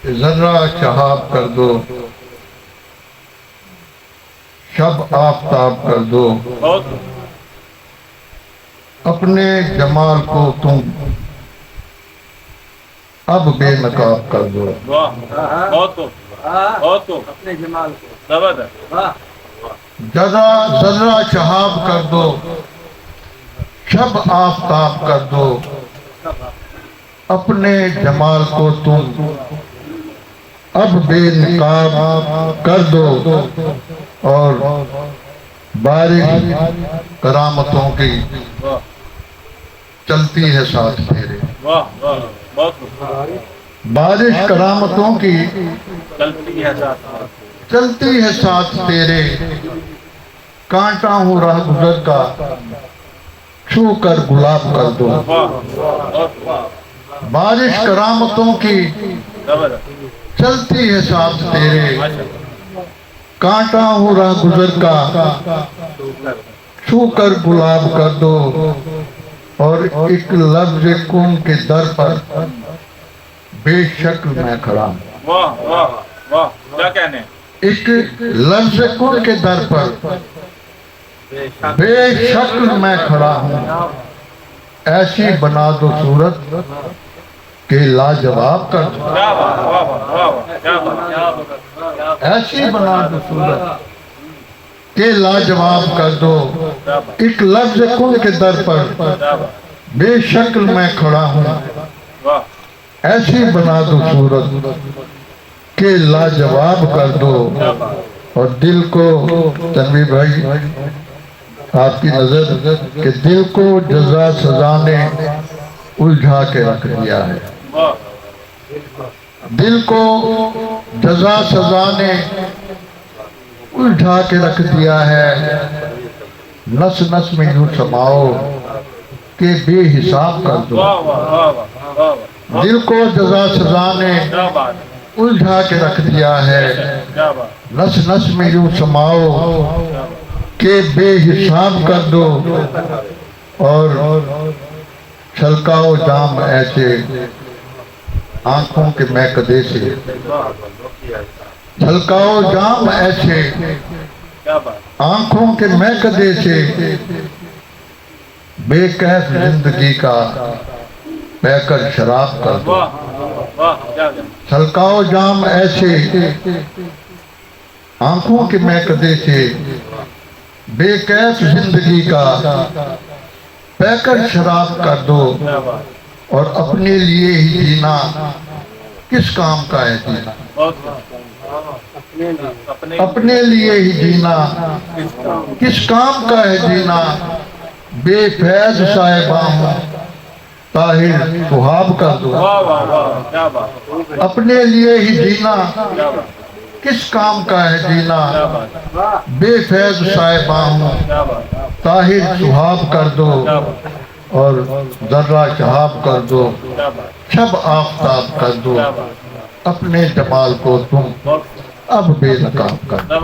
ذرہ شہاب کر دو، شب آفتاب کر دو، اپنے جمال کو تم اب بے نقاب کر دو۔ اپنے جمال کو ذرہ شہاب کر دو، شب آفتاب کر دو، اپنے جمال کو تم اب بے نقاب کر دو، اور بارش کرامتوں کی چلتی ہے ساتھ تیرے۔ بارش کرامتوں کی چلتی ہے ساتھ تیرے، کانٹا ہوں راہ گزر کا چھو کر گلاب کر دو۔ بارش کرامتوں کی چلتی ہے ساتھ تیرے، کانٹا ہوں راہ گزر کا چھو کر گلاب کر دو، اور ایک لفظ کن کے در پر بے شکل میں کھڑا ہوں۔ ایک لفظ کن کے در پر بے شکل میں کھڑا ہوں، ایسی بنا دو صورت کہ لاجواب کر دو۔ ایسی بنا دو صورت کہ لاجواب کر دو، ایک لفظ کن کے در پر بے شکل میں کھڑا ہوں، ایسی بنا دو صورت کہ لاجواب کر دو۔ اور دل کو، تنویر بھائی آپ کی نظر، کہ دل کو جزا سزا نے الجھا کے رکھ دیا ہے۔ دل کو جزا سزا نے الجھا کے رکھ دیا ہے، نس نس میں یوں سماؤ کہ بے حساب کر دو۔ دل کو جزا سزا نے الجھا کے رکھ دیا ہے، نس نس میں یوں سماؤ کہ بے حساب کر دو، اور چھلکاؤ جام ایسے آنکھوں کے میکدے سے، چھلکاؤ جام ایسے آنکھوں کے میکدے سے، بے کیف زندگی کا پے کر شراب کر دو۔ چھلکاؤ جام ایسے آنکھوں کے میکدے سے، بے کیف زندگی کا پے کر شراب کر دو، اور اپنے لیے ہی جینا کس کام کا ہے جینا؟ اپنے لیے ہی جینا کس کام کا ہے جینا؟ بے فیض صاحباں ہوں طاہر سہاب کر دو۔ اپنے لیے ہی جینا کس کام کا ہے جینا؟ بے فیض صاحباں ہوں طاہر سہاب کر دو، اور ذرہ شہاب کر دو، شب آفتاب کر دو، اپنے جمال کو تم اب بے نقاب کر دو۔